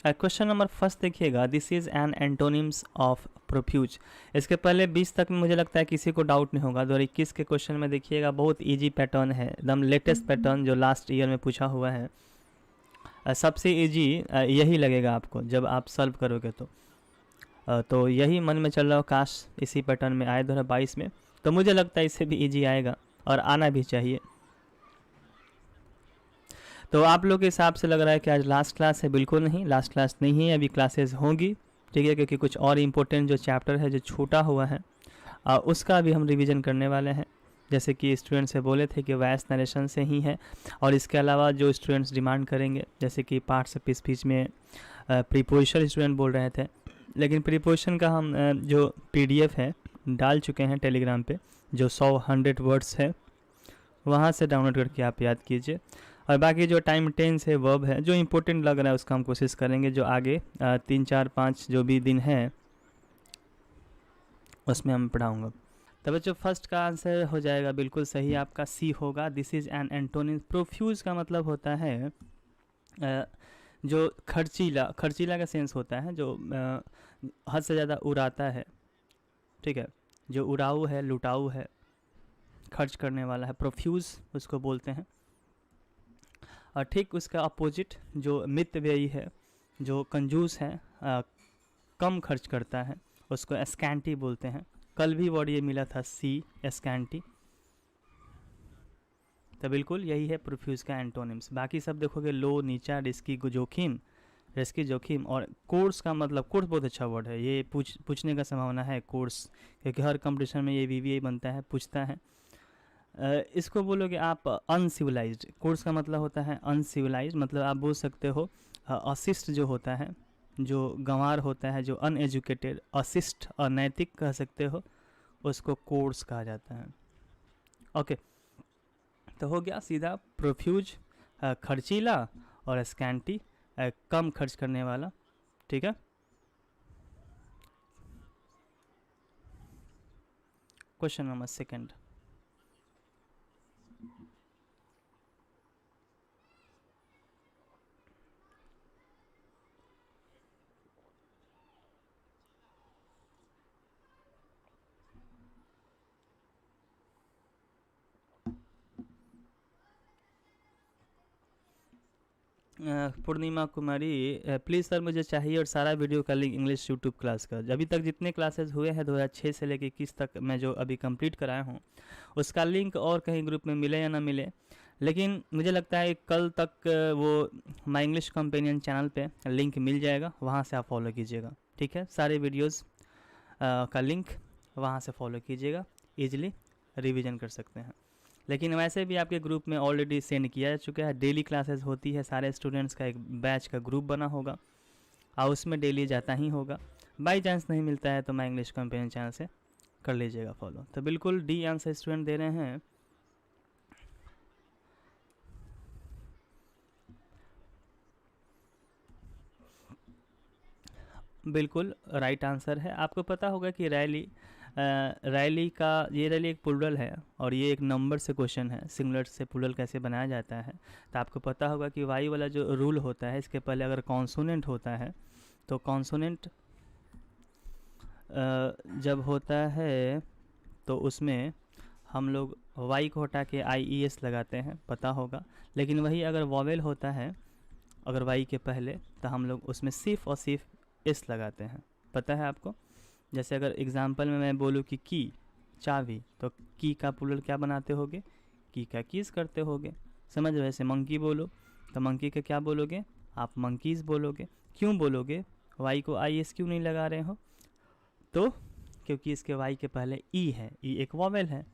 Question number first देखिएगा, this is an antonyms of profuse. इसके पहले 20 तक में मुझे लगता है किसी को डाउट नहीं होगा। 2021 के क्वेश्चन में देखिएगा, बहुत इजी पैटर्न है, एकदम लेटेस्ट पैटर्न जो लास्ट ईयर में पूछा हुआ है। सबसे इजी यही लगेगा आपको जब आप सॉल्व करोगे तो यही मन में चल रहा हो, काश इसी पैटर्न में आए 2022 में। तो मुझे लगता है इससे भी इजी आएगा और आना भी चाहिए। तो आप लोग के हिसाब से लग रहा है कि आज लास्ट क्लास है? बिल्कुल नहीं, लास्ट क्लास नहीं है, अभी क्लासेस होंगी, ठीक है, क्योंकि कुछ और इम्पोर्टेंट जो चैप्टर है जो छूटा हुआ है उसका भी हम रिवीजन करने वाले हैं। जैसे कि स्टूडेंट से बोले थे कि वॉइस नरेशन से ही है, और इसके अलावा जो स्टूडेंट्स डिमांड करेंगे, जैसे कि पार्ट्स ऑफ स्पीच में प्रीपोजिशन स्टूडेंट बोल रहे थे, लेकिन प्रीपोजिशन का हम जो PDF है डाल चुके हैं टेलीग्राम पे, जो 100 वर्ड्स है, वहाँ से डाउनलोड करके आप याद कीजिए। और बाकी जो टाइम टेंस है, वर्ब है, जो इम्पोर्टेंट लग रहा है उसका हम कोशिश करेंगे, जो आगे 3 4 5 जो भी दिन है उसमें हम पढ़ाऊँगा। तो बच्चों फर्स्ट का आंसर हो जाएगा बिल्कुल सही, आपका सी होगा। This is an antonym. Profuse का मतलब होता है जो खर्चीला, खर्चीला का सेंस होता है जो हद से ज़्यादा उड़ाता है, ठीक है, जो उड़ाऊ है, लुटाऊ है, खर्च करने वाला है, प्रोफ्यूज उसको बोलते हैं। और ठीक उसका अपोजिट जो मितव्ययी है, जो कंजूस है, कम खर्च करता है, उसको स्कैंटी बोलते हैं। कल भी वर्ड ये मिला था, सी, स्कैंटी। तो बिल्कुल यही है प्रोफ्यूज का एंटोनिम्स। बाकी सब देखोगे, लो, नीचा, रिस्की, जोखिम, रिस्की, जोखिम। और कोर्स का मतलब, कोर्स बहुत अच्छा वर्ड है, ये पूछने का संभावना है कोर्स, क्योंकि हर कंपटीशन में ये VVI बनता है, पूछता है। इसको बोलोगे आप अनसिविलाइज्ड। कोर्स का मतलब होता है अनसिविलाइज्ड, मतलब आप बोल सकते हो अशिष्ट जो होता है, जो गंवार होता है, जो अनएजुकेटेड, अशिष्ट, अनैतिक कह सकते हो, उसको कोर्स कहा जाता है। ओके, तो हो गया सीधा प्रोफ्यूज खर्चीला और स्कैंटी कम खर्च करने वाला, ठीक है। Question number second, Purnima Kumari, please sir मुझे चाहिए और सारा वीडियो का लिंक इंग्लिश यूट्यूब क्लास का। अभी तक जितने क्लासेस हुए हैं 2006 से लेकर 21 तक मैं जो अभी कंप्लीट कराया हूँ, उसका लिंक और कहीं ग्रुप में मिले या ना मिले, लेकिन मुझे लगता है कल तक वो माई इंग्लिश कंपेनियन चैनल पे लिंक मिल जाएगा, वहाँ से आप फॉलो कीजिएगा, ठीक है। सारे वीडियोज़ का लिंक वहाँ से फॉलो कीजिएगा, ईजिली रिविज़न कर सकते हैं। लेकिन वैसे भी आपके ग्रुप में ऑलरेडी सेंड किया जा चुका है, डेली क्लासेस होती है, सारे स्टूडेंट्स का एक बैच का ग्रुप बना होगा और उसमें डेली जाता ही होगा। बाई चांस नहीं मिलता है तो मैं इंग्लिश कंपेनियन चैनल से कर लीजिएगा फॉलो। तो बिल्कुल डी आंसर स्टूडेंट दे रहे हैं। बिल्कुल राइट आंसर है। आपको पता होगा कि रैली रैली एक प्लूरल है और ये एक नंबर से क्वेश्चन है, सिंगुलर से प्लूरल कैसे बनाया जाता है। तो आपको पता होगा कि वाई वाला जो रूल होता है, इसके पहले अगर कॉन्सोनेंट होता है तो कॉन्सोनेंट जब होता है तो उसमें हम लोग वाई को हटा के IES लगाते हैं, पता होगा। लेकिन वही अगर वॉवेल होता है अगर वाई के पहले, तो हम लोग उसमें सिर्फ और सिर्फ एस लगाते हैं, पता है आपको। जैसे अगर एग्जांपल में मैं बोलूँ कि की, चाबी, तो की का प्लूरल क्या बनाते होगे? की का कीज़ करते होगे, समझ रहे। जैसे मंकी बोलो तो मंकी का क्या बोलोगे? आप मंकीज़ बोलोगे। क्यों बोलोगे? वाई को IS क्यों नहीं लगा रहे हो? तो क्योंकि इसके वाई के पहले ई है, ई एक वॉवेल है,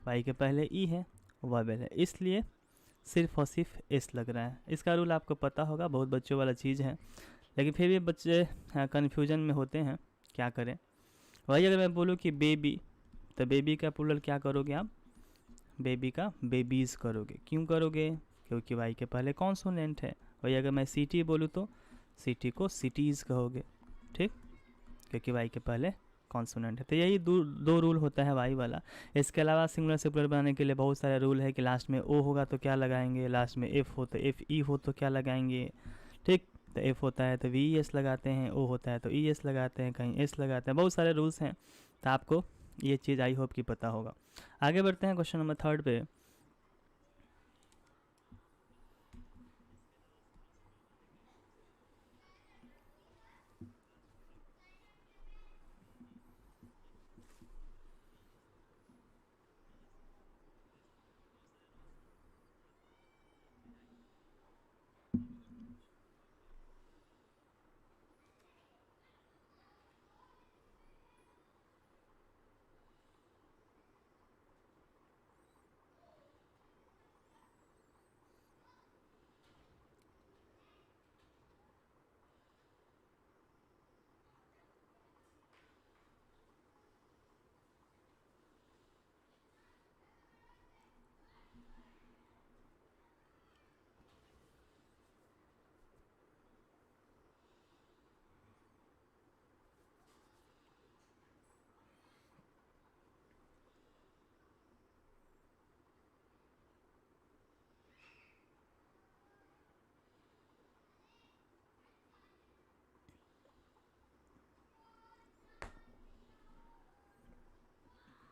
वाई के पहले ई है, वॉवेल है, इसलिए सिर्फ और सिर्फ एस लग रहा है। इसका रूल आपको पता होगा, बहुत बच्चों वाला चीज़ है, लेकिन फिर भी बच्चे कन्फ्यूजन में होते हैं, क्या करें। वही अगर मैं बोलूँ कि बेबी, तो बेबी का प्लूरल क्या करोगे आप? बेबी का बेबीज़ करोगे। क्यों करोगे? क्योंकि वाई के पहले कॉन्सोनेंट है। वही अगर मैं सिटी बोलूँ तो सिटी को सिटीज़ कहोगे, ठीक, क्योंकि वाई के पहले कॉन्सोनेंट है। तो यही दो रूल होता है वाई वाला। इसके अलावा सिंगुलर से प्लूरल बनाने के लिए बहुत सारे रूल है कि लास्ट में ओ होगा तो क्या लगाएंगे, लास्ट में एफ हो तो एफ ई हो तो क्या लगाएंगे, ठीक। तो एफ होता है तो वी ई एस लगाते हैं, ओ होता है तो ई एस लगाते हैं, कहीं एस लगाते हैं, बहुत सारे रूल्स हैं। तो आपको ये चीज़ आई होप कि पता होगा। आगे बढ़ते हैं क्वेश्चन नंबर 3 पे।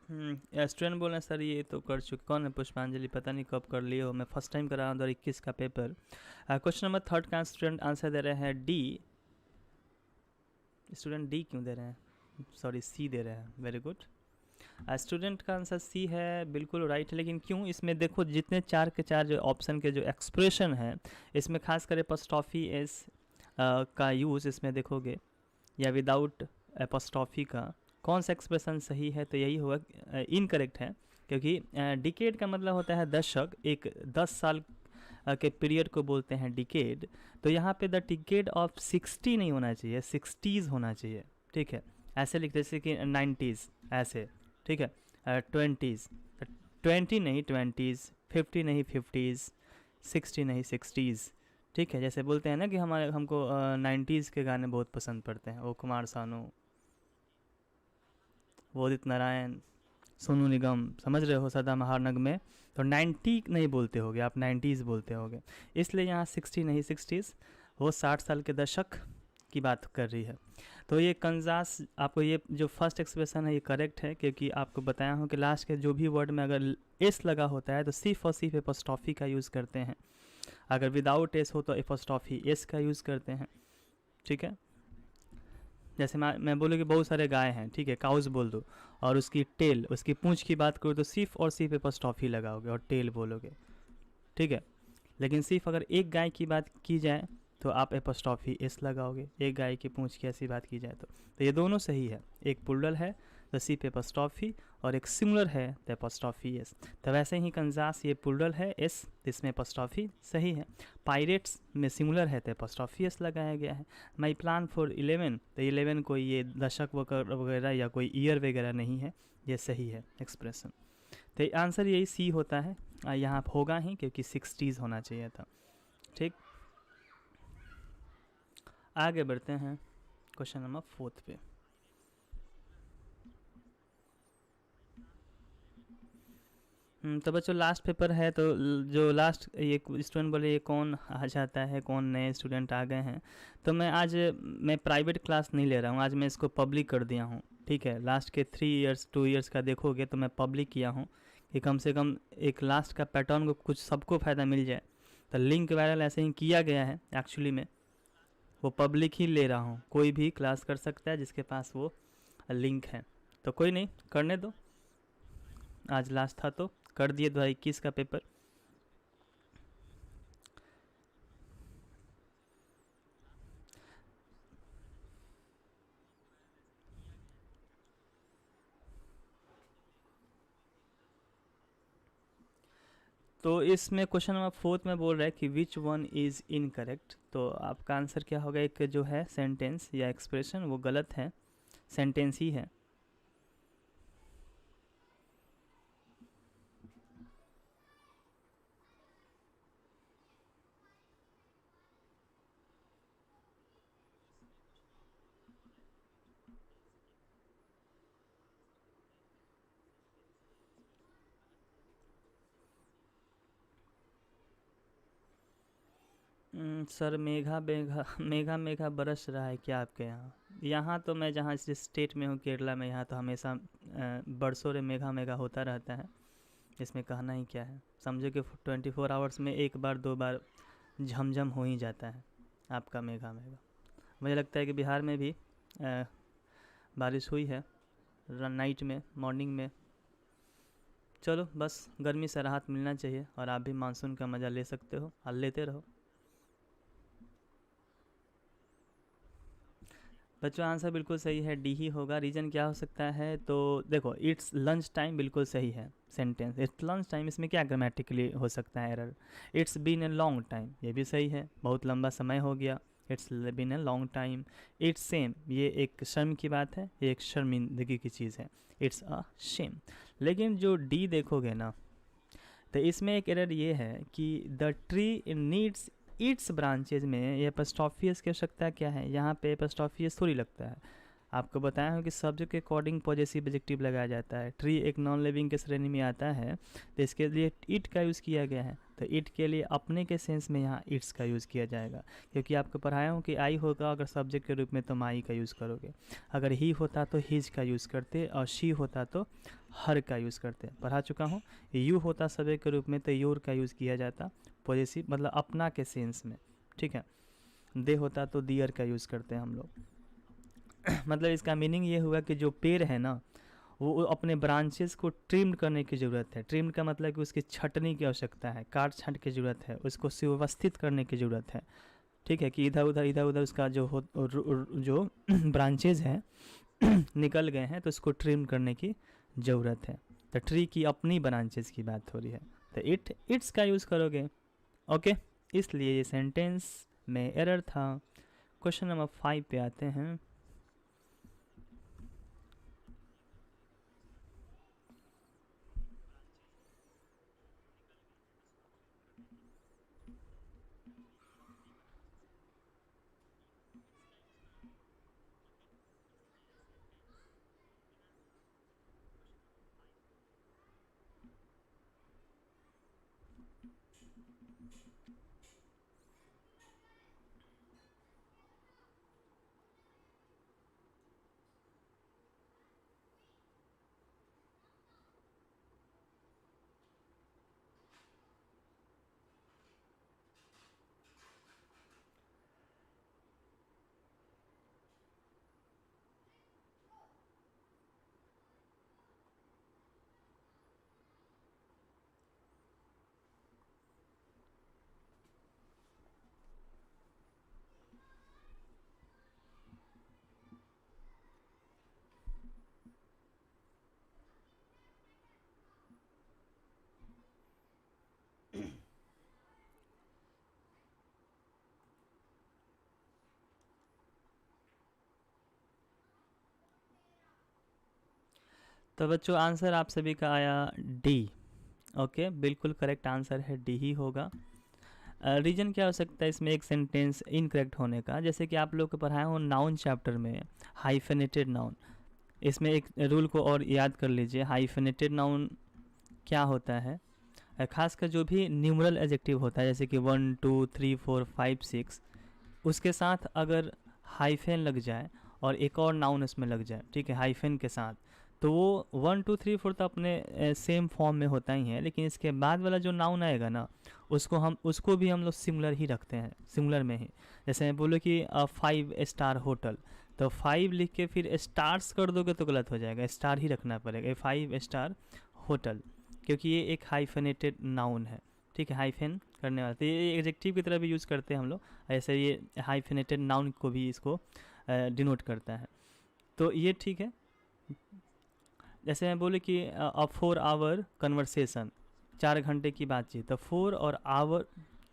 स्टूडेंट बोल रहे हैं सर ये तो कर चुके, कौन है पुष्पांजलि, पता नहीं कब कर लिए हो, मैं फर्स्ट टाइम करा रहा हूँ 2021 का पेपर। क्वेश्चन नंबर 3 का स्टूडेंट आंसर दे रहे हैं डी। स्टूडेंट डी क्यों दे रहे हैं, सॉरी सी दे रहे हैं, वेरी गुड। स्टूडेंट का आंसर सी है, बिल्कुल राइट है। लेकिन क्यों, इसमें देखो जितने 4 के 4 जो ऑप्शन के जो एक्सप्रेशन है, इसमें खास कर एपोस्ट्रॉफी एस का यूज़ इसमें देखोगे, या विदाउट एपोस्ट्रॉफी का कौन सा एक्सप्रेशन सही है, तो यही होगा, इनकरेक्ट है। क्योंकि डिकेड का मतलब होता है दशक, एक 10 साल के पीरियड को बोलते हैं डिकेड। तो यहाँ पे द डिकेड ऑफ 60 नहीं होना चाहिए, 60s होना चाहिए, ठीक है। ऐसे लिखते जैसे कि 90s ऐसे, ठीक है। 20s 20 नहीं 20s, 50 नहीं 50s, 60 नहीं 60s, ठीक है। जैसे बोलते हैं ना कि हमको 90s के गाने बहुत पसंद पड़ते हैं, वो कुमार सानू, वो उदित नारायण, सोनू निगम, समझ रहे हो, सदाबहार नगमे। तो 90 नहीं बोलते होगे आप, 90s बोलते होगे, इसलिए यहाँ 60 नहीं 60s, वो 60 साल के दशक की बात कर रही है। तो ये कंजास, आपको ये जो फर्स्ट एक्सप्रेशन है ये करेक्ट है, क्योंकि आपको बताया हूँ कि लास्ट के जो भी वर्ड में अगर एस लगा होता है तो सिर्फ और सिर्फ एपोस्ट्रॉफी का यूज़ करते हैं, अगर विदाउट एस हो तो एपोस्ट्रॉफी एस का यूज़ करते हैं, ठीक है। जैसे मैं बोलूँ कि बहुत सारे गाय हैं, ठीक है, काउस बोल दो, और उसकी टेल, उसकी पूंछ की बात करो तो सिर्फ और सिर्फ एपोस्ट्रॉफी लगाओगे और टेल बोलोगे, ठीक है। लेकिन सिर्फ अगर एक गाय की बात की जाए तो आप एपोस्ट्रॉफी एस लगाओगे, एक गाय की पूंछ की ऐसी बात की जाए तो ये दोनों सही है। एक पुलरल है तो सिर्फ एपोस्ट्रॉफी, और एक सिंगुलर है तो एपोस्ट्रॉफी एस। तो वैसे ही कंजास ये पुलरल है एस, इसमें एपोस्ट्रॉफी सही है। पायरेट्स में सिंगुलर है तो एपोस्ट्रॉफी एस लगाया गया है। माई प्लान फॉर 11, तो 11 कोई ये दशक वगैरह या कोई ईयर वगैरह नहीं है, ये सही है एक्सप्रेशन। तो आंसर यही सी होता है, यहाँ होगा ही, क्योंकि 60s होना चाहिए था, ठीक। आगे बढ़ते हैं क्वेश्चन नंबर 4 पे। तो बच्चों लास्ट पेपर है, तो जो लास्ट ये स्टूडेंट बोले ये कौन आ जाता है, कौन नए स्टूडेंट आ गए हैं, तो मैं प्राइवेट क्लास नहीं ले रहा हूँ, आज मैं इसको पब्लिक कर दिया हूँ, ठीक है। लास्ट के 3 इयर्स 2 इयर्स का देखोगे तो मैं पब्लिक किया हूँ, कि कम से कम एक लास्ट का पैटर्न को कुछ सबको फ़ायदा मिल जाए। तो लिंक वायरल ऐसे ही किया गया है, एक्चुअली में वो पब्लिक ही ले रहा हूँ, कोई भी क्लास कर सकता है जिसके पास वो लिंक है। तो कोई नहीं, करने दो, आज लास्ट था तो कर दिए 2021 का पेपर। तो इसमें क्वेश्चन नंबर 4 में बोल रहा है कि विच वन इज़ इनकरेक्ट, तो आपका आंसर क्या होगा, एक जो है सेंटेंस या एक्सप्रेशन वो गलत है, सेंटेंस ही है। सर मेघा मेघा मेघा मेघा बरस रहा है क्या आपके यहाँ? यहाँ तो मैं जहाँ जिस स्टेट में हूँ केरला में, यहाँ तो हमेशा बरसों रे मेघा मेघा होता रहता है। इसमें कहना ही क्या है, समझो कि 24 आवर्स में एक बार दो बार झमझम हो ही जाता है आपका मेघा मेघा। मुझे लगता है कि बिहार में भी बारिश हुई है नाइट में, मॉर्निंग में। चलो बस गर्मी से राहत मिलना चाहिए और आप भी मानसून का मज़ा ले सकते हो और लेते रहो। बच्चों आंसर बिल्कुल सही है, डी ही होगा। रीज़न क्या हो सकता है, तो देखो इट्स लंच टाइम बिल्कुल सही है सेंटेंस, इट्स लंच टाइम। इसमें क्या ग्रामेटिकली हो सकता है error? It's been a long time, ये भी सही है, बहुत लंबा समय हो गया, it's been a long time. It's same, ये एक शर्म की बात है, ये एक शर्मिंदगी की चीज़ है, इट्स अ शेम। लेकिन जो डी देखोगे ना, तो इसमें एक एरर ये है कि the tree needs it's branches में ये एपस्ट्रॉफियस की आवश्यकता क्या है? यहाँ पे एपस्ट्रॉफियस थोड़ी लगता है। आपको बताया हूँ कि सब्जेक्ट के अकॉर्डिंग पॉजेसिव एडजेक्टिव लगाया जाता है। ट्री एक नॉन लिविंग के श्रेणी में आता है, तो इसके लिए इट का यूज़ किया गया है, तो इट के लिए अपने के सेंस में यहाँ इट्स का यूज़ किया जाएगा। क्योंकि आपको पढ़ाया हूँ कि आई होगा अगर सब्जेक्ट के रूप में तो माई का यूज़ करोगे, अगर ही होता तो हिज का यूज़ करते, और शी होता तो हर का यूज़ करते। पढ़ा चुका हूँ। यू होता सब्जेक्ट के रूप में तो योर का यूज़ किया जाता पॉजेसिव, मतलब अपना के सेंस में, ठीक है। दे होता तो दियर का यूज़ करते हैं हम लोग। मतलब इसका मीनिंग ये हुआ कि जो पेड़ है ना, वो अपने ब्रांचेस को ट्रिम करने की ज़रूरत है। ट्रिम का मतलब कि उसकी छटनी की आवश्यकता है, काट छाँट की ज़रूरत है, उसको सुव्यवस्थित करने की ज़रूरत है, ठीक है। कि इधर उधर उसका जो ब्रांचेज हैं निकल गए हैं, तो उसको ट्रिम करने की ज़रूरत है। तो ट्री की अपनी ब्रांचेस की बात हो रही है, तो इट्स का यूज़ करोगे, ओके। इसलिए ये सेंटेंस में एरर था। क्वेश्चन नंबर 5 पे आते हैं। तो बच्चों आंसर आप सभी का आया डी, ओके। बिल्कुल करेक्ट आंसर है डी ही होगा। रीजन क्या हो सकता है इसमें एक सेंटेंस इनकरेक्ट होने का? जैसे कि आप लोग को पढ़ाया हो नाउन चैप्टर में हाइफेनेटेड नाउन, इसमें एक रूल को और याद कर लीजिए। हाइफेनेटेड नाउन क्या होता है? खासकर जो भी न्यूमरल एडजेक्टिव होता है, जैसे कि 1 2 3 4 5 6, उसके साथ अगर हाइफेन लग जाए और एक और नाउन उसमें लग जाए, ठीक है, हाइफेन के साथ, तो वो 1 2 3 4 तो अपने सेम फॉर्म में होता ही है, लेकिन इसके बाद वाला जो नाउन आएगा ना, उसको भी हम लोग सिंगुलर ही रखते हैं, सिंगुलर में ही। जैसे मैं बोलो कि 5 स्टार होटल, तो 5 लिख के फिर स्टार्स कर दोगे तो गलत हो जाएगा, स्टार ही रखना पड़ेगा, 5 स्टार होटल, क्योंकि ये एक हाइफेनेटेड नाउन है, ठीक है, हाइफेन करने वाला। तो ये एडजेक्टिव की तरह भी यूज़ करते हैं हम लोग, ऐसे ये हाइफेनेटेड नाउन को भी इसको डिनोट करता है, तो ये ठीक है। जैसे मैं बोले कि अ 4 आवर कन्वर्सेशन, 4 घंटे की बातचीत, तो 4 और आवर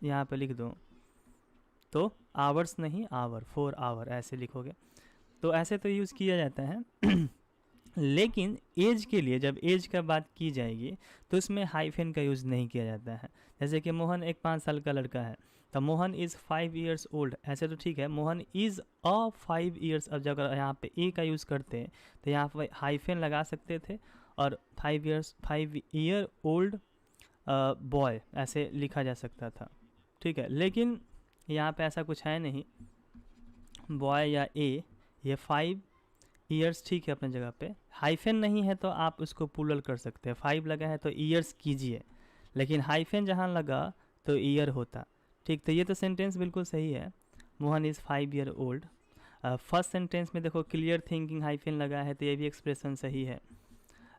यहाँ पे लिख दो, तो आवर्स नहीं आवर, 4 आवर ऐसे लिखोगे, तो ऐसे तो यूज़ किया जाता है। लेकिन एज के लिए जब एज का बात की जाएगी तो इसमें हाइफेन का यूज़ नहीं किया जाता है। जैसे कि मोहन एक 5 साल का लड़का है, तो मोहन इज़ 5 ईयर्स ओल्ड, ऐसे तो ठीक है, मोहन इज़ अ 5 ईयर्स। अब जब यहाँ पे ए का यूज़ करते हैं तो यहाँ पर हाइफेन लगा सकते थे और 5 ईयर ओल्ड बॉय ऐसे लिखा जा सकता था, ठीक है। लेकिन यहाँ पे ऐसा कुछ है नहीं, बॉय या ए, ये 5 ईयर्स ठीक है अपने जगह पे। हाइफन नहीं है तो आप उसको प्लूरल कर सकते हैं, 5 लगा है तो ईयर्स कीजिए, लेकिन हाइफन जहाँ लगा तो ईयर होता। ठीक, तो ये तो सेंटेंस बिल्कुल सही है, Mohan is 5 year old. First sentence में देखो क्लियर थिंकिंग हाइफन लगा है तो ये भी एक्सप्रेशन सही है।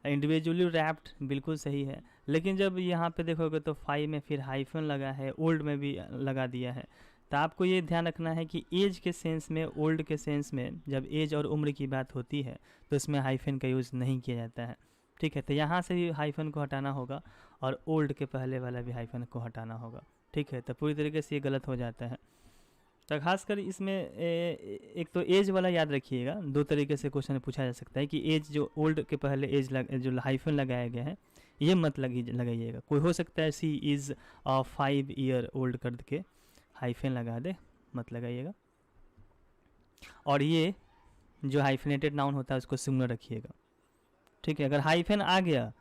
इंडिविजुअली रैप्ड बिल्कुल सही है, लेकिन जब यहाँ पे देखोगे तो 5 में फिर हाइफन लगा है, ओल्ड में भी लगा दिया है। तो आपको ये ध्यान रखना है कि एज के सेंस में, ओल्ड के सेंस में जब एज और उम्र की बात होती है तो इसमें हाइफन का यूज़ नहीं किया जाता है। ठीक है, तो यहाँ से भी हाइफन को हटाना होगा और ओल्ड के पहले वाला भी हाइफन को हटाना होगा। ठीक है, तो पूरी तरीके से ये गलत हो जाता है। तो खासकर इसमें एक तो एज वाला याद रखिएगा, दो तरीके से क्वेश्चन पूछा जा सकता है कि एज जो ओल्ड के पहले एज जो हाइफन लगाया गया है ये मत लगाइएगा। कोई हो सकता है सी इज़ 5 ईयर ओल्ड करके हाइफन लगा दे, मत लगाइएगा। और ये जो हाइफिनेटेड नाउन होता है उसको सिंगुलर रखिएगा। ठीक है, अगर हाइफन आ गया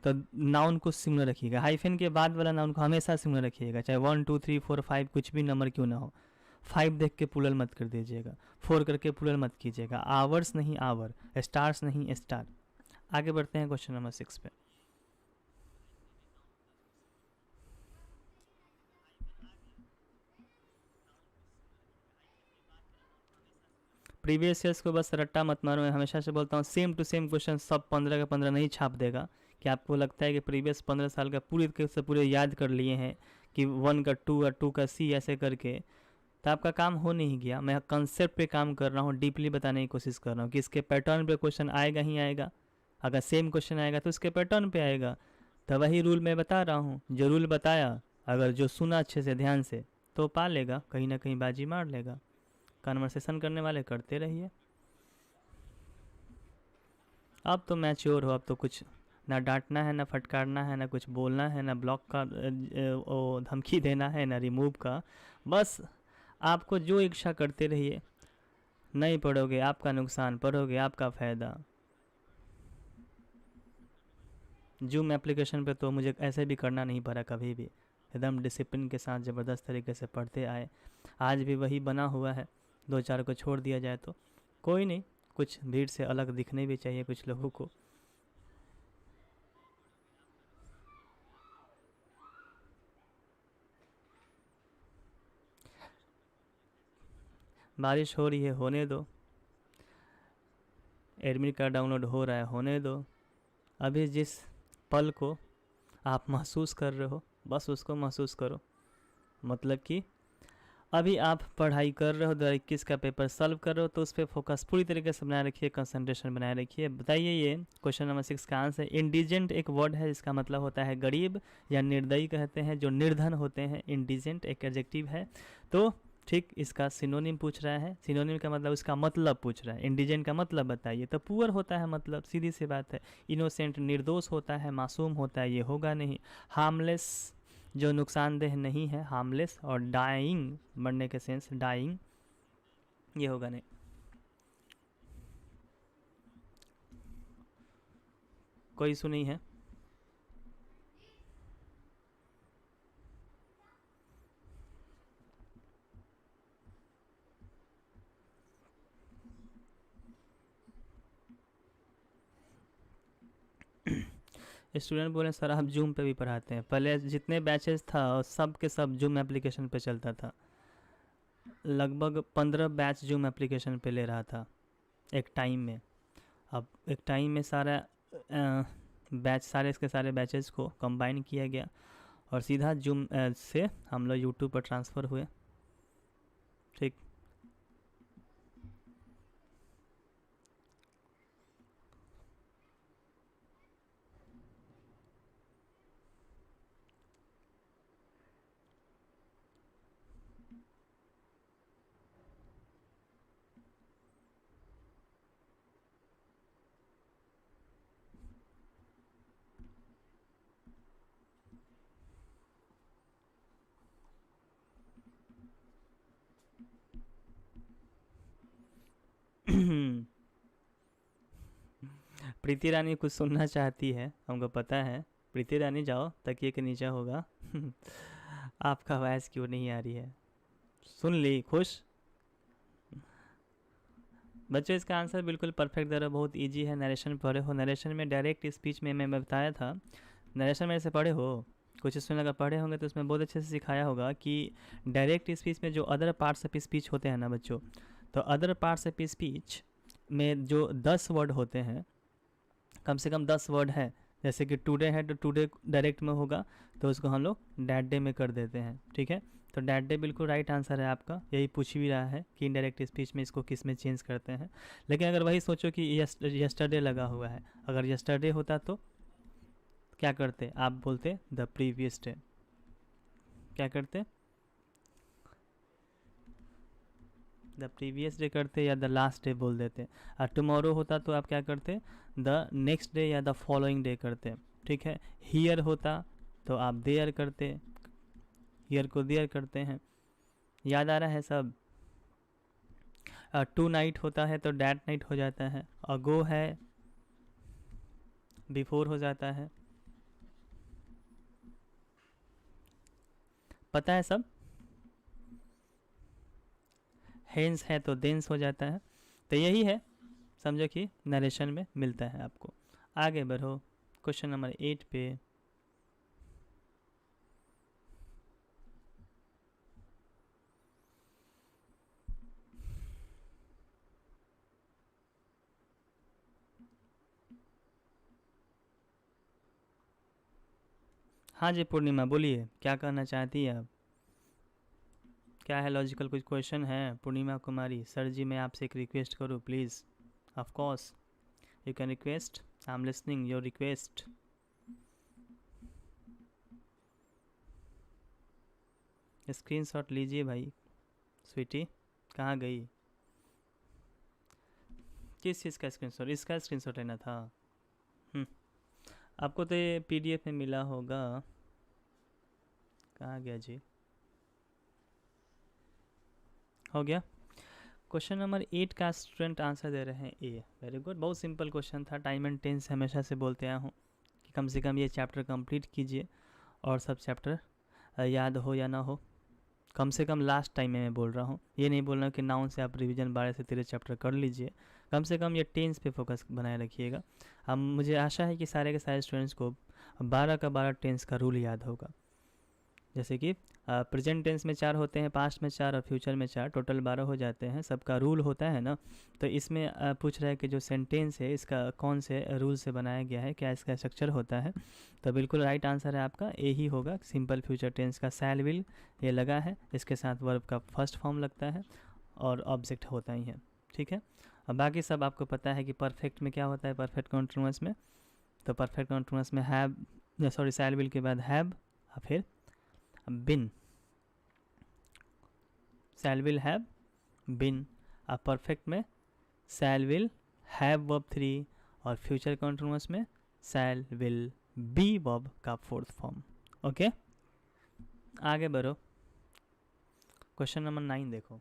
तो नाउन को सिंगुलर रखिएगा, हाइफन के बाद वाला नाउन को हमेशा सिंगुलर रखिएगा, चाहे 1 2 3 4 5 कुछ भी नंबर क्यों ना हो। 5 देख के प्लूरल मत कर दीजिएगा, 4 करके प्लूरल मत कीजिएगा, आवर्स नहीं आवर, स्टार्स नहीं स्टार। आगे बढ़ते हैं क्वेश्चन नंबर 6 पे। प्रीवियस ईयर्स को बस रट्टा मत मारो, मैं हमेशा से बोलता हूँ सेम टू सेम क्वेश्चन सब 15 का 15 नहीं छाप देगा। कि आपको लगता है कि प्रीवियस 15 साल का पूरी तरीके से पूरे याद कर लिए हैं कि 1 का 2 और 2 का सी ऐसे करके, तो आपका काम हो नहीं गया। मैं कंसेप्ट पे काम कर रहा हूँ, डीपली बताने की कोशिश कर रहा हूँ कि इसके पैटर्न पे क्वेश्चन आएगा ही आएगा। अगर सेम क्वेश्चन आएगा तो उसके पैटर्न पे आएगा। तो वही रूल मैं बता रहा हूँ, जो रूल बताया अगर जो सुना अच्छे से ध्यान से तो पा लेगा, कहीं ना कहीं बाजी मार लेगा। कन्वर्सेशन करने वाले करते रहिए। अब तो मैच्योर हो, अब तो कुछ ना डांटना है, ना फटकारना है, ना कुछ बोलना है, ना ब्लॉक का धमकी देना है, ना रिमूव का। बस आपको जो इच्छा करते रहिए, नहीं पढ़ोगे आपका नुकसान, पढ़ोगे आपका फ़ायदा। जूम एप्लीकेशन पे तो मुझे ऐसे भी करना नहीं पड़ा कभी भी, एकदम डिसिप्लिन के साथ ज़बरदस्त तरीके से पढ़ते आए। आज भी वही बना हुआ है, 2 4 को छोड़ दिया जाए तो कोई नहीं, कुछ भीड़ से अलग दिखने भी चाहिए कुछ लोगों को। बारिश हो रही है, होने दो। एडमिट कार्ड डाउनलोड हो रहा है, होने दो। अभी जिस पल को आप महसूस कर रहे हो बस उसको महसूस करो। मतलब कि अभी आप पढ़ाई कर रहे हो, 2021 का पेपर सॉल्व कर रहे हो, तो उस पर फोकस पूरी तरीके से बनाए रखिए, कंसंट्रेशन बनाए रखिए। बताइए, ये क्वेश्चन नंबर 6 का आंसर। इंडिजेंट एक वर्ड है जिसका मतलब होता है गरीब या निर्दयी कहते हैं, जो निर्धन होते हैं। इंडिजेंट एक एडजेक्टिव है। तो ठीक, इसका सिनोनिम पूछ रहा है, सिनोनिम का मतलब उसका मतलब पूछ रहा है। इंडिजेंट का मतलब बताइए, तो पुअर होता है, मतलब सीधी सी बात है। इनोसेंट निर्दोष होता है, मासूम होता है, ये होगा नहीं। हार्मलेस जो नुकसानदेह नहीं है, हार्मलेस। और डाइंग, मरने के सेंस, डाइंग, ये होगा नहीं। कोई इशू नहीं है। स्टूडेंट बोले सर आप जूम पे भी पढ़ाते हैं। पहले जितने बैचेस था सब के सब जूम एप्लीकेशन पे चलता था, लगभग 15 बैच जूम एप्लीकेशन पे ले रहा था एक टाइम में। अब एक टाइम में सारा बैच, सारे इसके सारे बैचेस को कंबाइन किया गया और सीधा जूम से हम लोग यूट्यूब पर ट्रांसफ़र हुए। ठीक, प्रीति रानी कुछ सुनना चाहती है, हमको पता है। प्रीति रानी जाओ, तकिए के नीचे होगा। आपका आवाज़ क्यों नहीं आ रही है? सुन ली, खुश। बच्चों इसका आंसर बिल्कुल परफेक्ट दे रहे हो, बहुत इजी है। नरेशन पढ़े हो, नरेशन में डायरेक्ट स्पीच में मैं बताया था, नरेशन में से पढ़े हो कुछ, इसमें अगर पढ़े होंगे तो उसमें बहुत अच्छे से सिखाया होगा कि डायरेक्ट स्पीच में जो अदर पार्ट्स ऑफ स्पीच होते हैं ना बच्चों, तो अदर पार्ट्स ऑफ स्पीच में जो 10 वर्ड होते हैं, कम से कम 10 वर्ड है, जैसे कि टुडे है तो टुडे डायरेक्ट में होगा, तो उसको हम लोग डैट डे में कर देते हैं, ठीक है। तो डैट डे बिल्कुल राइट आंसर है आपका, यही पूछ भी रहा है कि इनडायरेक्ट स्पीच में इसको किस में चेंज करते हैं। लेकिन अगर वही सोचो कि यस्टरडे लगा हुआ है, अगर यस्टरडे होता तो क्या करते, आप बोलते द प्रीवियस डे, क्या करते, द प्रीवियस डे करते या द लास्ट डे बोल देते। और टुमारो होता तो आप क्या करते, द नेक्स्ट डे या द फॉलोइंग डे करते, ठीक है। हियर होता तो आप देयर करते, हियर को देयर करते हैं। याद आ रहा है सब। टू नाइट होता है तो डैट नाइट हो जाता है, अगो है बिफोर हो जाता है, पता है सब। हेंस है तो देंस हो जाता है। तो यही है, समझो कि नरेशन में मिलता है आपको। आगे बढ़ो क्वेश्चन नंबर 8 पे। हाँ जी पूर्णिमा बोलिए, क्या कहना चाहती है आप, क्या है लॉजिकल कुछ क्वेश्चन है पूर्णिमा कुमारी। सर जी मैं आपसे एक रिक्वेस्ट करूँ please, of course you can request, I am listening your request. Screenshot लीजिए भाई। स्वीटी कहाँ गई, किस चीज़ का स्क्रीनशॉट, इसका स्क्रीनशॉट लेना था। आपको तो ये पीडीएफ में मिला होगा, कहाँ गया जी, हो गया। क्वेश्चन नंबर 8 का स्टूडेंट आंसर दे रहे हैं ए। वेरी गुड, बहुत सिंपल क्वेश्चन था। टाइम एंड टेंस हमेशा से बोलते आया हूँ कि कम से कम ये चैप्टर कंप्लीट कीजिए, और सब चैप्टर याद हो या ना हो, कम से कम लास्ट टाइम में मैं बोल रहा हूँ, ये नहीं बोल रहा हूँ कि नाउन से आप रिवीजन 12 से 13 चैप्टर कर लीजिए, कम से कम ये टेंस पे फोकस बनाए रखिएगा। अब मुझे आशा है कि सारे के सारे स्टूडेंट्स को 12 का 12 टेंस का रूल याद होगा। जैसे कि प्रेजेंट टेंस में 4 होते हैं, पास्ट में 4 और फ्यूचर में 4, टोटल 12 हो जाते हैं, सबका रूल होता है ना। तो इसमें पूछ रहा है कि जो सेंटेंस है इसका कौन से रूल से बनाया गया है, क्या इसका स्ट्रक्चर होता है। तो बिल्कुल राइट आंसर है आपका ए ही होगा। सिंपल फ्यूचर टेंस का सैल विल ये लगा है, इसके साथ वर्ब का फर्स्ट फॉर्म लगता है और ऑब्जेक्ट होता ही है, ठीक है। अब बाकी सब आपको पता है कि परफेक्ट में क्या होता है, परफेक्ट कॉन्टिन्यूअस में, तो परफेक्ट कॉन्टिन्यूअस में हैव, सॉरी सैल विल के बाद हैव, फिर बिन, शैल विल हैव बिन। अब परफेक्ट में शैल विल हैव वर्ब 3, और फ्यूचर कॉन्टिन्यूअस में शैल विल बी वर्ब का फोर्थ फॉर्म। ओके आगे बढ़ो, क्वेश्चन नंबर 9 देखो।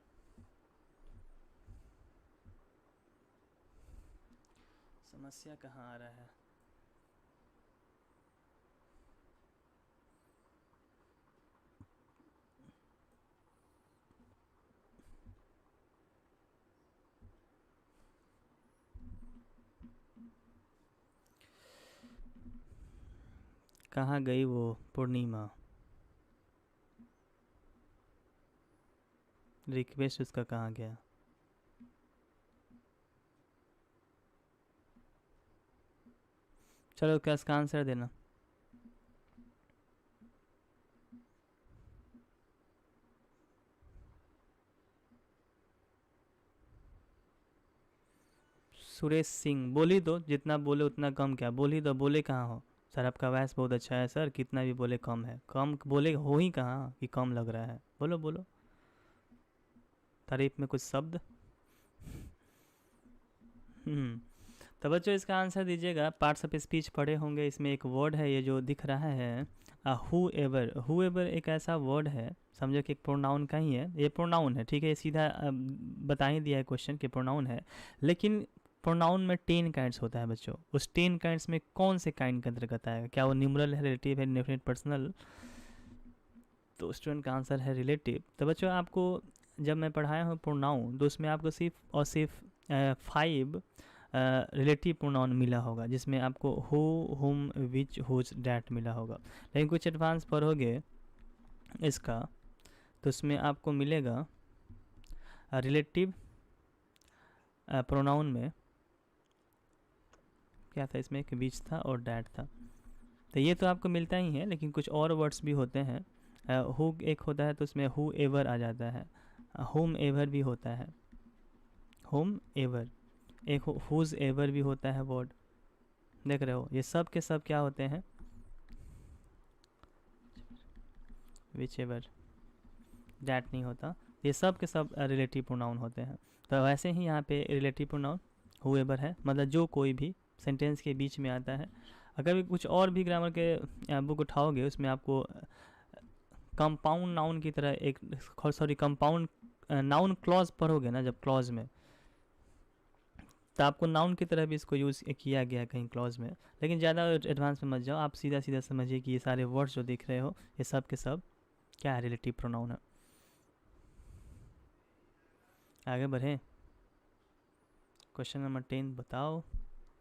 समस्या कहाँ आ रहा है, कहाँ गई वो पूर्णिमा, रिक्वेस्ट उसका कहाँ गया। चलो क्या इसका आंसर देना। सुरेश सिंह, बोली दो, जितना बोले उतना कम, क्या बोली दो, बोले कहाँ हो। सर आपका वॉइस बहुत अच्छा है सर, कितना भी बोले कम है, कम बोले हो ही कहाँ कि कम लग रहा है, बोलो बोलो, तारीफ में कुछ शब्द। तो बच्चों इसका आंसर दीजिएगा। पार्ट्स ऑफ स्पीच पढ़े होंगे, इसमें एक वर्ड है ये जो दिख रहा है, हु एवर। हु एवर एक ऐसा वर्ड है, समझो कि एक प्रोनाउन का ही है, ये प्रोनाउन है, ठीक है, ये सीधा बता ही दिया है क्वेश्चन कि प्रोनाउन है। लेकिन प्रोनाउन में 10 काइंड्स होता है बच्चों, उस 10 काइंड्स में कौन से काइंड के अंतर्गत आएगा, क्या वो न्यूमरल है, रिलेटिव है, डेफिनेट, पर्सनल। तो स्टूडेंट का आंसर है रिलेटिव। तो बच्चों आपको जब मैं पढ़ाया हूँ प्रोनाउन, तो उसमें आपको सिर्फ और सिर्फ 5 रिलेटिव प्रोनाउन मिला होगा, जिसमें आपको हु, हुम, विच, हुज, डैट मिला होगा। लेकिन कुछ एडवांस पढ़ोगे इसका तो उसमें आपको मिलेगा रिलेटिव प्रोनाउन में क्या था, इसमें एक विच था और डैट था। तो ये तो आपको मिलता ही है, लेकिन कुछ और वर्ड्स भी होते हैं। हु एक होता है तो उसमें हु एवर आ जाता है, होम एवर भी होता है, होम एवर। एक हुज एवर भी होता है वर्ड, देख रहे हो। ये सब के सब क्या होते हैं, विच एवर, डैट नहीं होता। ये सब के सब रिलेटिव प्रोनाउन होते हैं। तो वैसे ही यहाँ पे रिलेटिव प्रोनाउन हुएवर है, मतलब जो कोई भी सेंटेंस के बीच में आता है। अगर भी कुछ और भी ग्रामर के बुक उठाओगे, उसमें आपको कंपाउंड नाउन की तरह एक, सॉरी कंपाउंड नाउन क्लॉज पढ़ोगे ना, जब क्लॉज में, तो आपको नाउन की तरह भी इसको यूज़ किया गया कहीं क्लॉज में। लेकिन ज़्यादा एडवांस में मत जाओ, आप सीधा सीधा समझिए कि ये सारे वर्ड्स जो दिख रहे हो, ये सब के सब क्या है, रिलेटिव प्रोनाउन है। आगे बढ़े, क्वेश्चन नंबर 10 बताओ।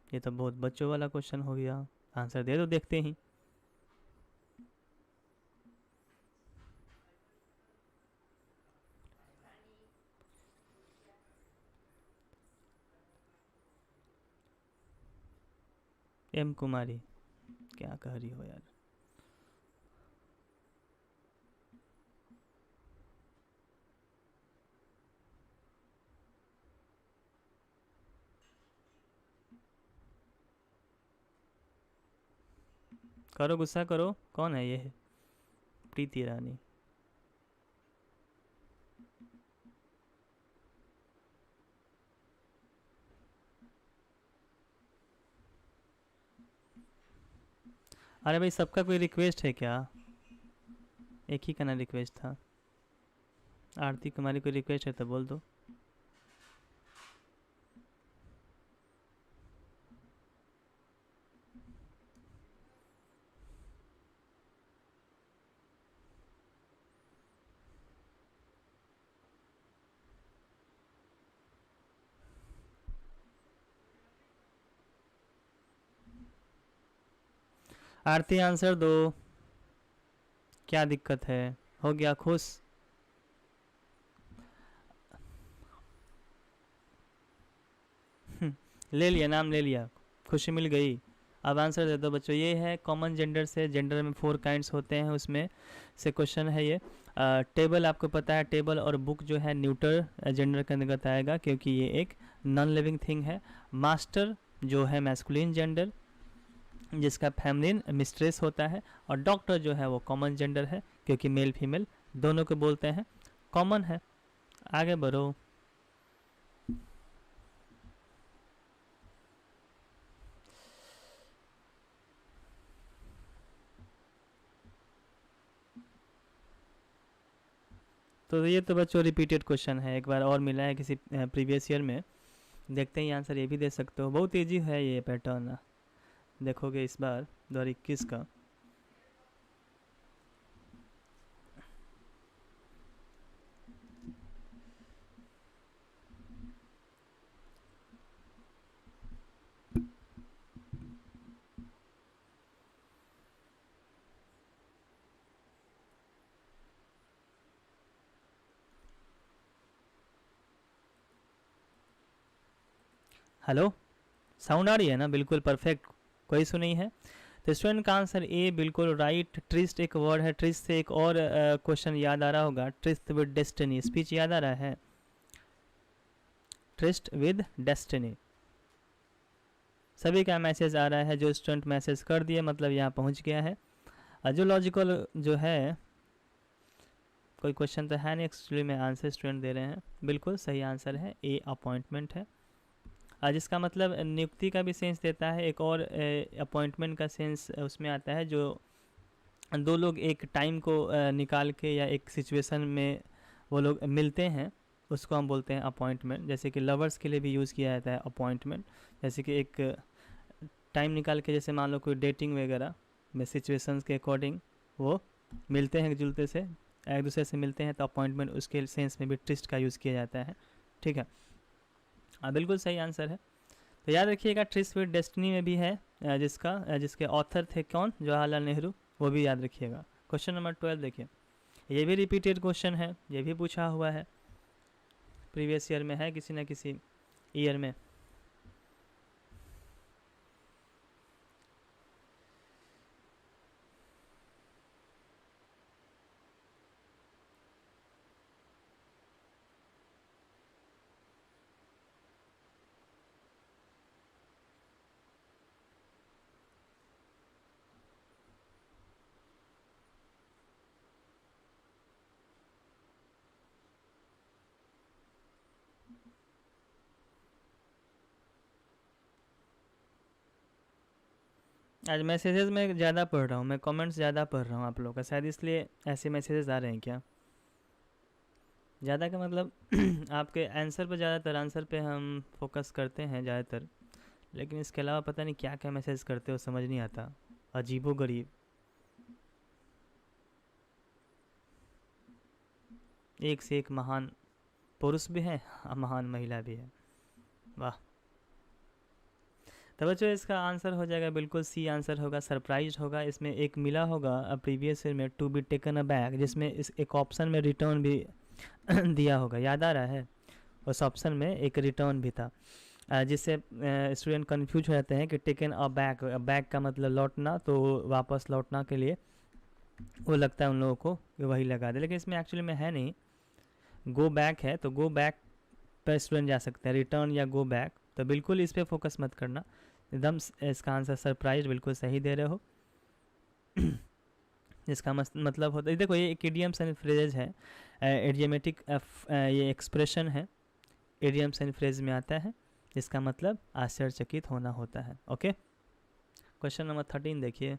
ये तो बहुत बच्चों वाला क्वेश्चन हो गया, आंसर दे दो देखते ही। एम कुमारी, क्या कह रही हो यार। करो गुस्सा करो, कौन है ये, प्रीति रानी। अरे भाई सबका कोई रिक्वेस्ट है क्या, एक ही का ना रिक्वेस्ट था। आरती कुमारी कोई रिक्वेस्ट है तो बोल दो। आरती आंसर दो, क्या दिक्कत है, हो गया खुश। ले लिया, नाम ले लिया, खुशी मिल गई। अब आंसर दे दो बच्चों। ये है कॉमन जेंडर से, जेंडर में 4 काइंड्स होते हैं, उसमें से क्वेश्चन है ये। टेबल आपको पता है, टेबल और बुक जो है न्यूटर जेंडर के अंतर्गत आएगा, क्योंकि ये एक नॉन लिविंग थिंग है। मास्टर जो है मैस्कुलिन जेंडर, जिसका फेमिनिन मिस्ट्रेस होता है। और डॉक्टर जो है वो कॉमन जेंडर है, क्योंकि मेल फीमेल दोनों को बोलते हैं, कॉमन है। आगे बढ़ो। तो ये तो बच्चों रिपीटेड क्वेश्चन है, एक बार और मिला है किसी प्रीवियस ईयर में, देखते ही आंसर ये भी दे सकते हो। बहुत ईजी है ये पैटर्न, देखोगे इस बार 2021 का। हेलो, साउंड आ रही है ना, बिल्कुल परफेक्ट, कोई इशू नहीं है। तो स्टूडेंट का आंसर ए बिल्कुल राइट। ट्रिस्ट एक वर्ड है, ट्रिस्ट से एक और क्वेश्चन याद आ रहा होगा, ट्रिस्ट विद डेस्टिनी, स्पीच याद आ रहा है, ट्रिस्ट विद डेस्टिनी। सभी का मैसेज आ रहा है, जो स्टूडेंट मैसेज कर दिए मतलब यहाँ पहुँच गया है। जो लॉजिकल जो है, कोई क्वेश्चन तो है नहीं एक्चुअली में, आंसर स्टूडेंट दे रहे हैं, बिल्कुल सही आंसर है ए, अपॉइंटमेंट है। जिसका मतलब नियुक्ति का भी सेंस देता है, एक और अपॉइंटमेंट का सेंस उसमें आता है, जो दो लोग एक टाइम को निकाल के या एक सिचुएशन में वो लोग मिलते हैं, उसको हम बोलते हैं अपॉइंटमेंट। जैसे कि लवर्स के लिए भी यूज़ किया जाता है अपॉइंटमेंट, जैसे कि एक टाइम निकाल के, जैसे मान लो कोई डेटिंग वगैरह में सिचुएशंस के अकॉर्डिंग वो मिलते हैं एक जुलते से, एक दूसरे से मिलते हैं तो अपॉइंटमेंट उसके सेंस में भी ट्रिस्ट का यूज़ किया जाता है। ठीक है, बिल्कुल सही आंसर है। तो याद रखिएगा ट्रिस्ट विद डेस्टिनी में भी है, जिसके ऑथर थे कौन, जवाहरलाल नेहरू, वो भी याद रखिएगा। क्वेश्चन नंबर 12 देखिए, ये भी रिपीटेड क्वेश्चन है, ये भी पूछा हुआ है, प्रीवियस ईयर में है किसी न किसी ईयर में। आज मैसेजेस में ज़्यादा पढ़ रहा हूँ, मैं कमेंट्स ज़्यादा पढ़ रहा हूँ आप लोगों का, शायद इसलिए ऐसे मैसेजेस आ रहे हैं क्या। ज़्यादा का मतलब आपके आंसर पे, ज़्यादातर आंसर पे हम फोकस करते हैं ज़्यादातर, लेकिन इसके अलावा पता नहीं क्या क्या मैसेज करते हो, समझ नहीं आता, अजीबो गरीब। एक से एक महान पुरुष भी है, महान महिला भी है, वाह। तो बच्चों इसका आंसर हो जाएगा बिल्कुल सी आंसर होगा, सरप्राइज होगा। इसमें एक मिला होगा प्रीवियस ईयर में, to be taken aback, जिसमें इस एक ऑप्शन में रिटर्न भी दिया होगा, याद आ रहा है, उस ऑप्शन में एक रिटर्न भी था, जिससे स्टूडेंट कंफ्यूज हो जाते हैं कि टेकन अ बैक, बैक का मतलब लौटना, तो वापस लौटना के लिए वो लगता है उन लोगों को कि वही लगा दे, लेकिन इसमें एक्चुअली में है नहीं, गो बैक है, तो गो बैक पर स्टूडेंट जा सकते हैं, रिटर्न या गो बैक, तो बिल्कुल इस पर फोकस मत करना, एकदम इसका आंसर सरप्राइज बिल्कुल सही दे रहे हो। इसका मतलब होता है, देखो ये एक इडियम्स एंड फ्रेजेज है, एडियमेटिक ये एक्सप्रेशन है, इडियम्स एंड फ्रेज में आता है, जिसका मतलब आश्चर्यचकित होना होता है। ओके, क्वेश्चन नंबर 13 देखिए,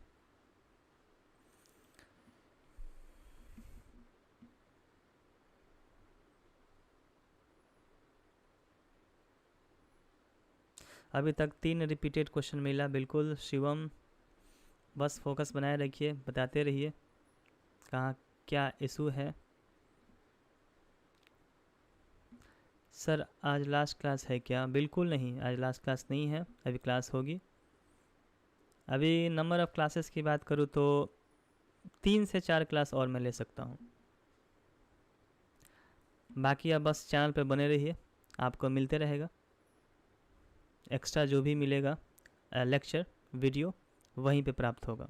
अभी तक 3 रिपीटेड क्वेश्चन मिला, बिल्कुल शिवम, बस फोकस बनाए रखिए, बताते रहिए कहाँ क्या इशू है। सर आज लास्ट क्लास है क्या? बिल्कुल नहीं, आज लास्ट क्लास नहीं है, अभी क्लास होगी। अभी नंबर ऑफ़ क्लासेस की बात करूँ तो 3 से 4 क्लास और मैं ले सकता हूँ, बाकी आप बस चैनल पे बने रहिए, आपको मिलते रहेगा एक्स्ट्रा जो भी मिलेगा लेक्चर वीडियो, वहीं पे प्राप्त होगा।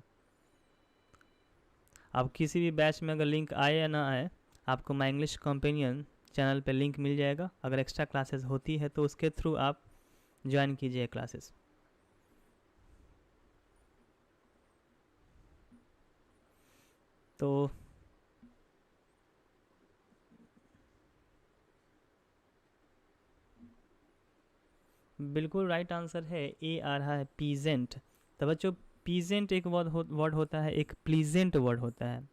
अब किसी भी बैच में अगर लिंक आए या ना आए, आपको माई इंग्लिश कंपेनियन चैनल पे लिंक मिल जाएगा, अगर एक्स्ट्रा क्लासेस होती है तो उसके थ्रू आप ज्वाइन कीजिए क्लासेस। तो बिल्कुल राइट आंसर है, ए आ रहा है पीजेंट। तो बच्चों पीजेंट एक वर्ड होता है, एक प्लीजेंट वर्ड होता है,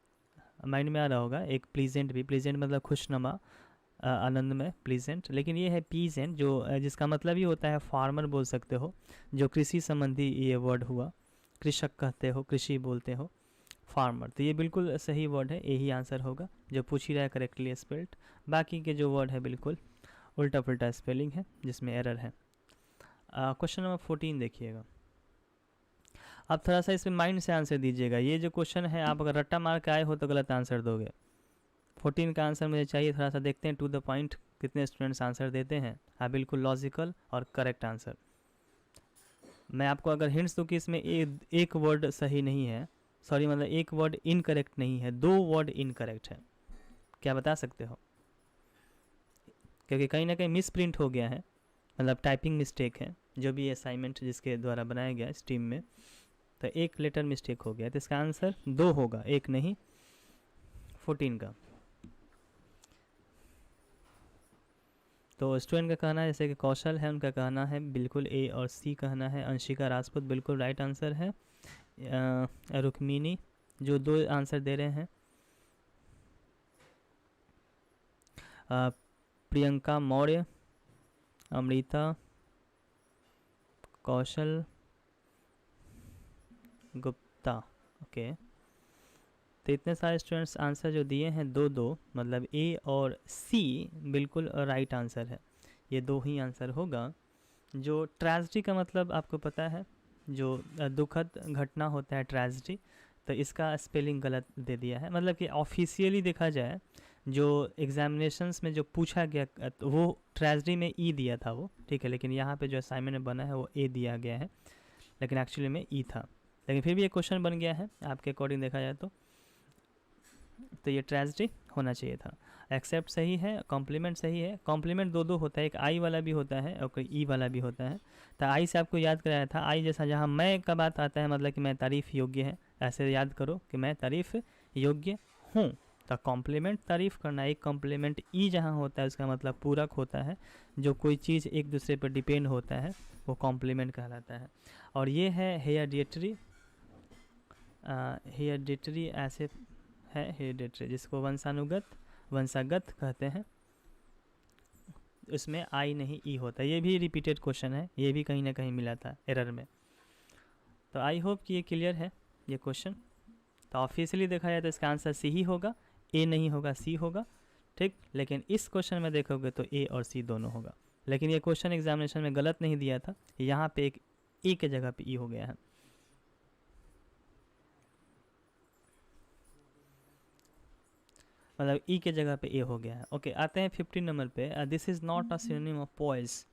माइंड में आ रहा होगा, एक प्लीजेंट भी, प्लीजेंट मतलब खुशनुमा, आनंद में, प्लीजेंट, लेकिन ये है पीजेंट, जो जिसका मतलब ही होता है फार्मर बोल सकते हो, जो कृषि संबंधी ये वर्ड हुआ, कृषक कहते हो, कृषि बोलते हो, फार्मर, तो ये बिल्कुल सही वर्ड है, यही आंसर होगा जो पूछ ही रहा है करेक्टली स्पेल्ड। बाकी के जो वर्ड है बिल्कुल उल्टा पुल्टा स्पेलिंग है, जिसमें एरर है। क्वेश्चन नंबर 14 देखिएगा, आप थोड़ा सा इसमें माइंड से आंसर दीजिएगा, ये जो क्वेश्चन है आप अगर रट्टा मार के आए हो तो गलत आंसर दोगे। 14 का आंसर मुझे चाहिए, थोड़ा सा देखते हैं टू द पॉइंट कितने स्टूडेंट्स आंसर देते हैं। हाँ बिल्कुल लॉजिकल और करेक्ट आंसर। मैं आपको अगर हिंट्स दूँ कि इसमें एक वर्ड सही नहीं है, सॉरी मतलब एक वर्ड इनकरेक्ट नहीं है, 2 वर्ड इनकरेक्ट है, क्या बता सकते हो? क्योंकि कहीं ना कहीं मिस प्रिंट हो गया है, मतलब टाइपिंग मिस्टेक है, जो भी असाइनमेंट जिसके द्वारा बनाया गया इस टीम में, तो एक लेटर मिस्टेक हो गया, तो इसका आंसर 2 होगा, एक नहीं, 14 का। तो स्टूडेंट का कहना है, जैसे कि कौशल है उनका कहना है बिल्कुल ए और सी कहना है, अंशिका राजपूत बिल्कुल राइट आंसर है, रुक्मिनी जो 2 आंसर दे रहे हैं, प्रियंका मौर्य, अमृता, कौशल गुप्ता, ओके। तो इतने सारे स्टूडेंट्स आंसर जो दिए हैं दो दो, मतलब ए और सी बिल्कुल राइट आंसर है। ये दो ही आंसर होगा। जो ट्रेजेडी का मतलब आपको पता है, जो दुखद घटना होता है ट्रेजेडी, तो इसका स्पेलिंग गलत दे दिया है। मतलब कि ऑफिशियली देखा जाए जो एग्जामिनेशंस में जो पूछा गया तो वो ट्रेजेडी में ई दिया था वो, ठीक है, लेकिन यहाँ पे जो असाइनमेंट में बना है वो ए दिया गया है, लेकिन एक्चुअली में ई था। लेकिन फिर भी ये क्वेश्चन बन गया है आपके अकॉर्डिंग देखा जाए तो ये ट्रेजेडी होना चाहिए था। एक्सेप्ट सही है, कॉम्प्लीमेंट सही है। कॉम्प्लीमेंट दो दो होता है, एक आई वाला भी होता है और कोई ई वाला भी होता है। तो आई से आपको याद कराया था, आई जैसा जहाँ मैं का बात आता है मतलब कि मैं तारीफ़ योग्य है, ऐसे याद करो कि मैं तारीफ़ योग्य हूँ। तो कॉम्प्लीमेंट तारीफ़ करना, एक कॉम्प्लीमेंट ई जहाँ होता है उसका मतलब पूरक होता है, जो कोई चीज़ एक दूसरे पर डिपेंड होता है वो कॉम्प्लीमेंट कहलाता है। और ये है हेरिडिटरी, हेरिडिटरी ऐसे है, हेरिडिटरी जिसको वंशागत कहते हैं, उसमें आई नहीं ई होता। ये भी रिपीटेड क्वेश्चन है, ये भी कहीं ना कहीं मिला था एरर में। तो आई होप कि ये क्लियर है ये क्वेश्चन। तो ऑफिशियली देखा जाए तो इसका आंसर सी ही होगा, ए नहीं होगा, सी होगा, ठीक। लेकिन इस क्वेश्चन में देखोगे तो ए और सी दोनों होगा। लेकिन ये क्वेश्चन एग्जामिनेशन में गलत नहीं दिया था, यहाँ पे एक ए के जगह पे ई हो गया है। मतलब ई के जगह पे ए हो गया है। ओके, आते हैं 15 नंबर पे। This is not a synonym of poise.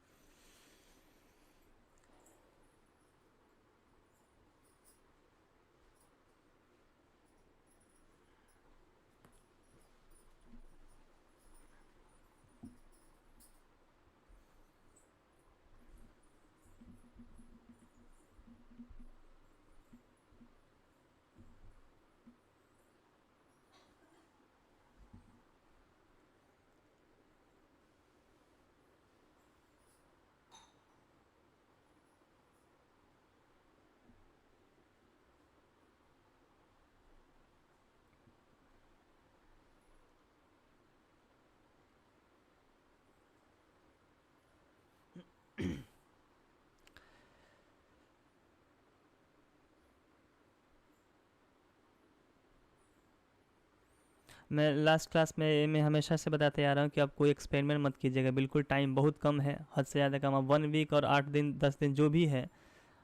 मैं लास्ट क्लास में मैं हमेशा से बताते आ रहा हूँ कि आप कोई एक्सपेरिमेंट मत कीजिएगा, बिल्कुल टाइम बहुत कम है, हद से ज़्यादा कम। अब 1 वीक और 8 दिन 10 दिन जो भी है,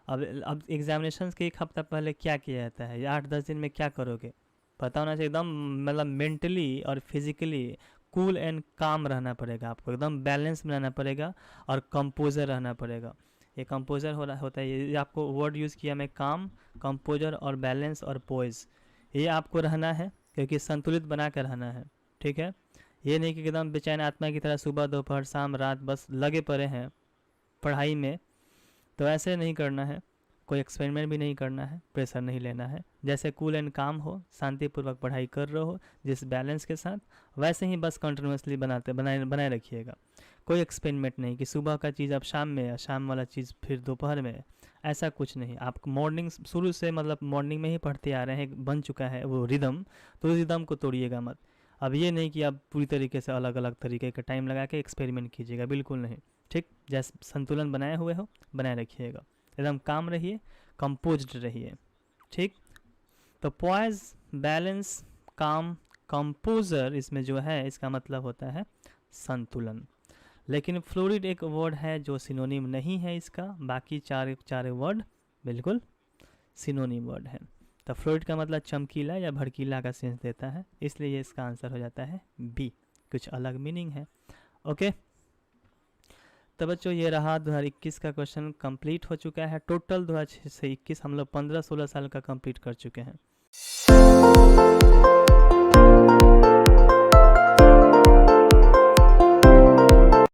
अब एग्जामिनेशन के एक हफ्ता पहले क्या किया जाता है, या 8-10 दिन में क्या करोगे पता होना चाहिए। एकदम मतलब मेंटली और फिजिकली कूल एंड काम रहना पड़ेगा आपको, एकदम बैलेंस में रहना पड़ेगा और कंपोजर रहना पड़ेगा। ये कंपोजर होता है, ये आपको वर्ड यूज़ किया मैं, काम, कंपोजर और बैलेंस और पोइज, ये आपको रहना है, क्योंकि संतुलित बना कर रहना है, ठीक है। ये नहीं कि एकदम बेचैन आत्मा की तरह सुबह दोपहर शाम रात बस लगे पड़े हैं पढ़ाई में, तो ऐसे नहीं करना है। कोई एक्सपेरिमेंट भी नहीं करना है, प्रेशर नहीं लेना है। जैसे कूल एंड काम हो, शांतिपूर्वक पढ़ाई कर रहे हो जिस बैलेंस के साथ, वैसे ही बस कंटिन्यूसली बनाए रखिएगा। कोई एक्सपेरिमेंट नहीं कि सुबह का चीज़ अब शाम में, शाम वाला चीज़ फिर दोपहर में, ऐसा कुछ नहीं। आप मॉर्निंग शुरू से मतलब मॉर्निंग में ही पढ़ते आ रहे हैं, बन चुका है वो रिदम, तो उस रिदम को तोड़िएगा मत। अब ये नहीं कि आप पूरी तरीके से अलग अलग तरीके का टाइम लगा के एक्सपेरिमेंट कीजिएगा, बिल्कुल नहीं, ठीक। जैसे संतुलन बनाए हुए हो बनाए रखिएगा, एकदम काम रहिए, कंपोज्ड रहिए, ठीक। तो पॉइज, बैलेंस, काम, कंपोजर, इसमें जो है इसका मतलब होता है संतुलन। लेकिन फ्लोरिड एक वर्ड है जो सिनोनिम नहीं है इसका, बाकी चार वर्ड बिल्कुल सिनोनिम वर्ड है। तो फ्लोरिड का मतलब चमकीला या भड़कीला का सेंस देता है, इसलिए ये इसका आंसर हो जाता है बी, कुछ अलग मीनिंग है। ओके, तो बच्चों ये रहा 2021 का क्वेश्चन कंप्लीट हो चुका है। टोटल 2006 से 21 हम लोग 15-16 साल का कंप्लीट कर चुके हैं।